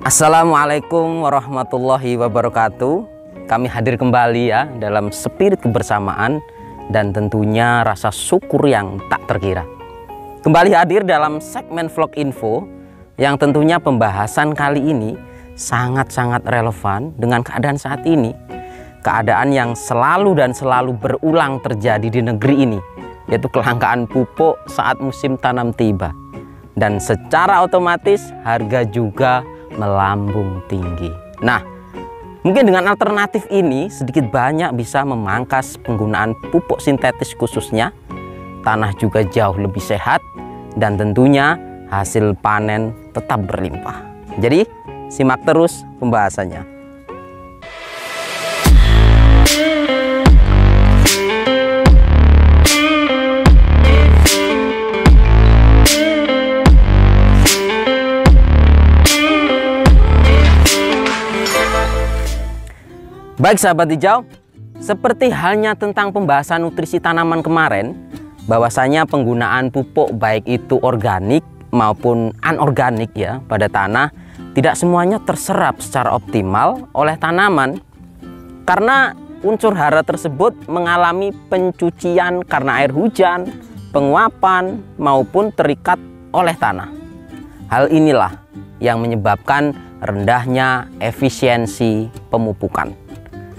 Assalamualaikum warahmatullahi wabarakatuh. Kami hadir kembali ya dalam spirit kebersamaan dan tentunya rasa syukur yang tak terkira. Kembali hadir dalam segmen vlog info yang tentunya pembahasan kali ini sangat-sangat relevan dengan keadaan saat ini. Keadaan yang selalu berulang terjadi di negeri ini, yaitu kelangkaan pupuk saat musim tanam tiba. Dan secara otomatis harga juga melambung tinggi. Nah, mungkin dengan alternatif ini sedikit banyak bisa memangkas penggunaan pupuk sintetis khususnya. Tanah juga jauh lebih sehat dan tentunya hasil panen tetap berlimpah. Jadi, simak terus pembahasannya. Baik sahabat hijau, seperti halnya tentang pembahasan nutrisi tanaman kemarin, bahwasanya penggunaan pupuk baik itu organik maupun anorganik ya pada tanah tidak semuanya terserap secara optimal oleh tanaman karena unsur hara tersebut mengalami pencucian karena air hujan, penguapan maupun terikat oleh tanah. Hal inilah yang menyebabkan rendahnya efisiensi pemupukan.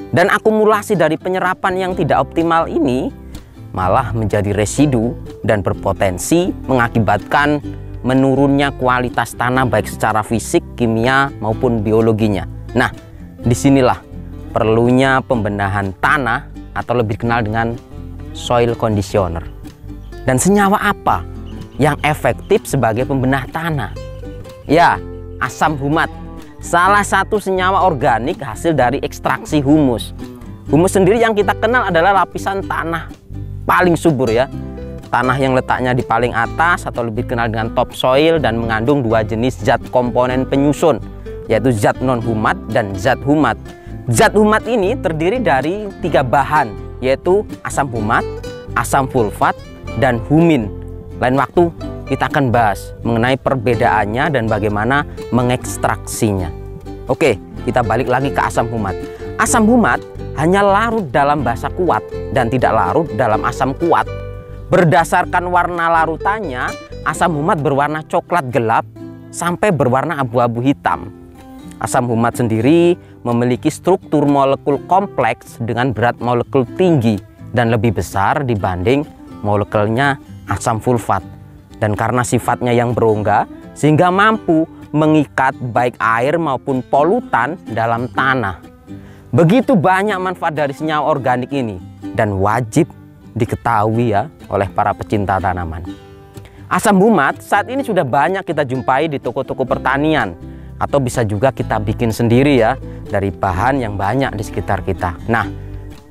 Dan akumulasi dari penyerapan yang tidak optimal ini malah menjadi residu dan berpotensi mengakibatkan menurunnya kualitas tanah baik secara fisik, kimia maupun biologinya. Nah, disinilah perlunya pembenahan tanah atau lebih dikenal dengan soil conditioner. Dan senyawa apa yang efektif sebagai pembenah tanah? Ya, asam humat. Salah satu senyawa organik hasil dari ekstraksi humus. Humus sendiri yang kita kenal adalah lapisan tanah paling subur ya. Tanah yang letaknya di paling atas atau lebih dikenal dengan topsoil dan mengandung dua jenis zat komponen penyusun, yaitu zat non-humat dan zat humat. Zat humat ini terdiri dari 3 bahan, yaitu asam humat, asam sulfat, dan humin. Lain waktu kita akan bahas mengenai perbedaannya dan bagaimana mengekstraksinya. Oke, kita balik lagi ke asam humat. Asam humat hanya larut dalam basa kuat dan tidak larut dalam asam kuat. Berdasarkan warna larutannya, asam humat berwarna coklat gelap sampai berwarna abu-abu hitam. Asam humat sendiri memiliki struktur molekul kompleks dengan berat molekul tinggi dan lebih besar dibanding molekulnya asam sulfat. Dan karena sifatnya yang berongga, sehingga mampu mengikat baik air maupun polutan dalam tanah. Begitu banyak manfaat dari senyawa organik ini dan wajib diketahui ya oleh para pecinta tanaman. Asam humat saat ini sudah banyak kita jumpai di toko-toko pertanian atau bisa juga kita bikin sendiri ya dari bahan yang banyak di sekitar kita. Nah,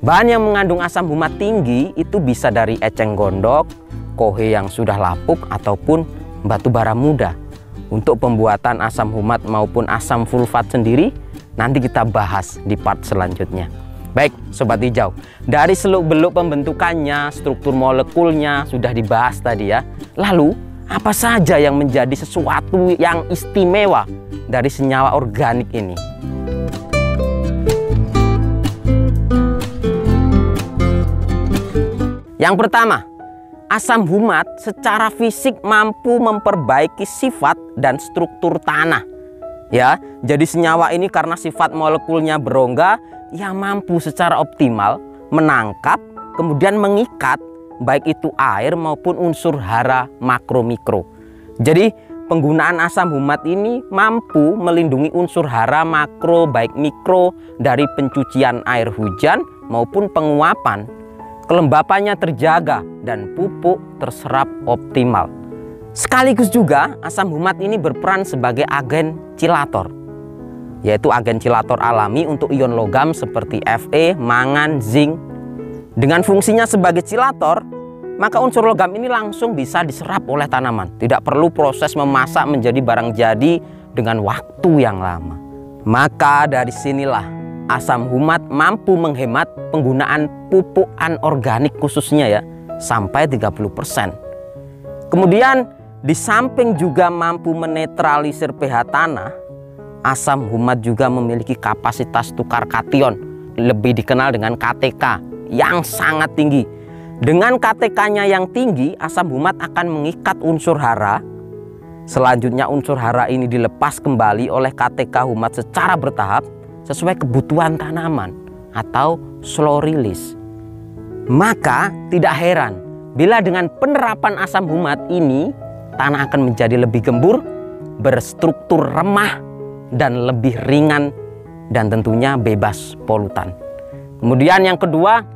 bahan yang mengandung asam humat tinggi itu bisa dari eceng gondok, kohe yang sudah lapuk ataupun batu bara muda. Untuk pembuatan asam humat maupun asam sulfat sendiri nanti kita bahas di part selanjutnya. Baik sobat hijau, dari seluk-beluk pembentukannya, struktur molekulnya sudah dibahas tadi ya. Lalu apa saja yang menjadi sesuatu yang istimewa dari senyawa organik ini? Yang pertama, asam humat secara fisik mampu memperbaiki sifat dan struktur tanah. Ya, jadi senyawa ini karena sifat molekulnya berongga, ia mampu secara optimal menangkap kemudian mengikat baik itu air maupun unsur hara makro mikro. Jadi penggunaan asam humat ini mampu melindungi unsur hara makro baik mikro dari pencucian air hujan maupun penguapan. Kelembapannya terjaga dan pupuk terserap optimal. Sekaligus juga asam humat ini berperan sebagai agen chilator, yaitu agen chilator alami untuk ion logam seperti Fe, mangan, zinc. Dengan fungsinya sebagai chilator, maka unsur logam ini langsung bisa diserap oleh tanaman. Tidak perlu proses memasak menjadi barang jadi dengan waktu yang lama. Maka dari sinilah asam humat mampu menghemat penggunaan pupuk anorganik khususnya ya sampai 30%. Kemudian di samping juga mampu menetralisir pH tanah, asam humat juga memiliki kapasitas tukar kation, lebih dikenal dengan KTK, yang sangat tinggi. Dengan KTK-nya yang tinggi, asam humat akan mengikat unsur hara. Selanjutnya unsur hara ini dilepas kembali oleh KTK humat secara bertahap sesuai kebutuhan tanaman atau slow release. Maka tidak heran bila dengan penerapan asam humat ini tanah akan menjadi lebih gembur, berstruktur remah, dan lebih ringan, dan tentunya bebas polutan. Kemudian yang kedua,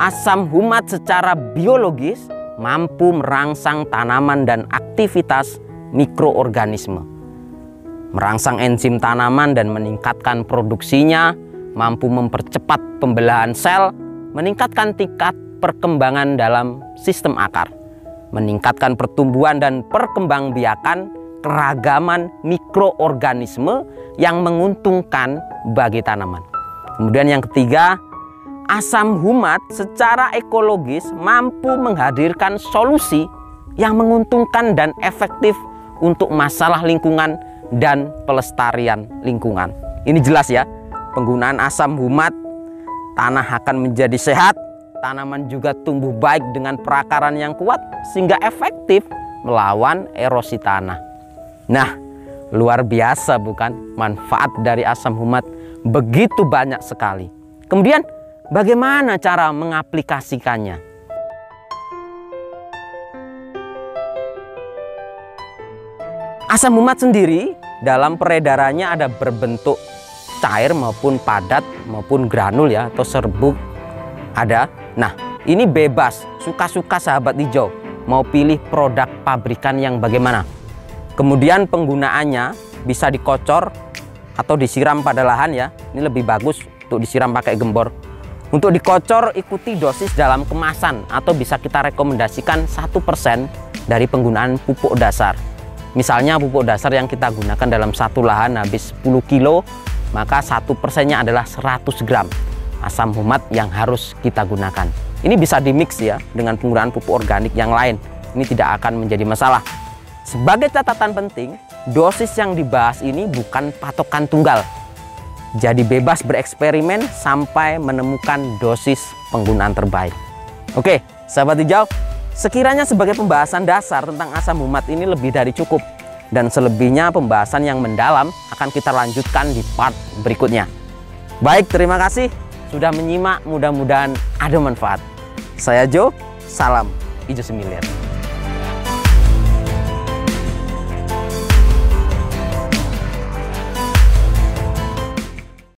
asam humat secara biologis mampu merangsang tanaman dan aktivitas mikroorganisme, merangsang enzim tanaman dan meningkatkan produksinya, mampu mempercepat pembelahan sel, meningkatkan tingkat perkembangan dalam sistem akar, meningkatkan pertumbuhan dan perkembangbiakan keragaman mikroorganisme yang menguntungkan bagi tanaman. Kemudian yang ketiga, asam humat secara ekologis mampu menghadirkan solusi yang menguntungkan dan efektif untuk masalah lingkungan dan pelestarian lingkungan. Ini jelas ya, penggunaan asam humat, tanah akan menjadi sehat, tanaman juga tumbuh baik dengan perakaran yang kuat sehingga efektif melawan erosi tanah. Nah, luar biasa bukan? Manfaat dari asam humat begitu banyak sekali. Kemudian bagaimana cara mengaplikasikannya? Asam humat sendiri dalam peredarannya ada berbentuk cair maupun padat maupun granul ya, atau serbuk ada. Nah, ini bebas, suka-suka sahabat hijau mau pilih produk pabrikan yang bagaimana. Kemudian penggunaannya bisa dikocor atau disiram pada lahan ya. Ini lebih bagus untuk disiram pakai gembor. Untuk dikocor ikuti dosis dalam kemasan atau bisa kita rekomendasikan 1% dari penggunaan pupuk dasar. Misalnya pupuk dasar yang kita gunakan dalam satu lahan habis 10 kilo, maka 1%-nya adalah 100 gram asam humat yang harus kita gunakan. Ini bisa dimix ya dengan penggunaan pupuk organik yang lain. Ini tidak akan menjadi masalah. Sebagai catatan penting, dosis yang dibahas ini bukan patokan tunggal. Jadi bebas bereksperimen sampai menemukan dosis penggunaan terbaik. Oke, sahabat hijau, sekiranya sebagai pembahasan dasar tentang asam humat ini lebih dari cukup. Dan selebihnya pembahasan yang mendalam akan kita lanjutkan di part berikutnya. Baik, terima kasih sudah menyimak, mudah-mudahan ada manfaat. Saya Jo, salam hijau semilir.